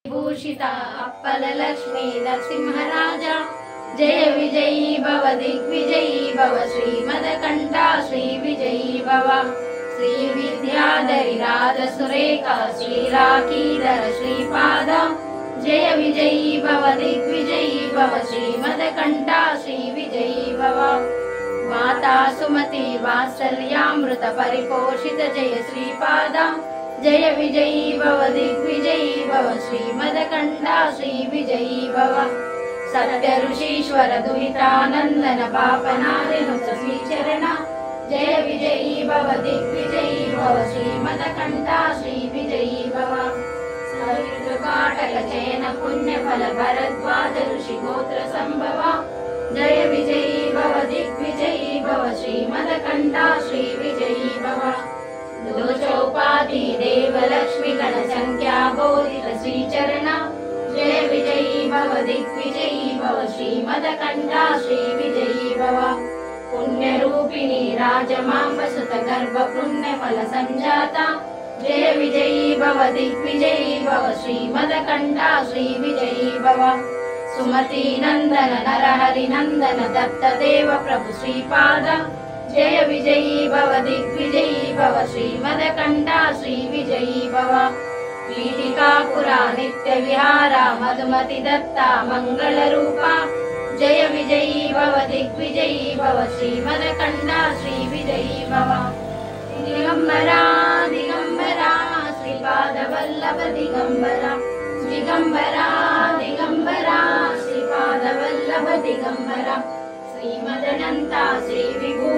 भूषिता अप्पलक्ष्मी नरसिंहराजा जय विजयी भव दिग्विजयी भव श्रीमदकण्ठा श्रीविजयी भव श्रीविद्याधरी राजसुरेखा श्रीराकीधर श्रीपाद जय विजयी भव दिग्विजयी भव श्रीमदकण्ठा श्रीविजयी भव माता सुमति वात्सल्यामृत परिपोषित जय श्रीपाद जय विजयी भव दिग्विजयी भव श्रीमदकण्ठा श्रीविजयी भव सत्य ऋषीश्वर दुहितानन्दन पापनादिनुत श्रीचरण जय विजयी भव दिग्विजयी भव श्रीमदकण्ठा श्रीविजयी भव सवितृकाटक चयन पुण्यफल भरद्वाज ऋषि गोत्र संभव जय विजयी भव दिग्विजयी भव श्रीमदकण्ठा श्रीविजयी भव दोषोपाधि देवलक्ष्मी गण संख्या बोधित श्रीचरण जय विजयी भव दिग्विजयी भव श्रीमदकण्ठा श्रीविजयी भव पुण्यरूपिणी राजमाम्ब सुत गर्भ पुण्यफल संजाता जय विजयी भव दिग्विजयी भव श्रीमदकण्ठा श्रीविजयी भव सुमति नंदन नरहरि नंदन दत्त देव प्रभु श्रीपाद जय विजयी भव दिग्विजयी भव श्रीमदकण्ठा श्रीविजयी भव पीठिकापुरा नित्य विहारा मधुमति दत्ता मंगल रूपा जय विजयी भव दिग्विजयी भव श्रीमदकण्ठा श्रीविजयी भव दिगंबरा दिगंबरा श्रीपाद वल्लभ दिगंबरा दिगंबरा दिगंबरा श्रीपाद वल्लभ दिगंबरा श्रीमदनंता श्री विभू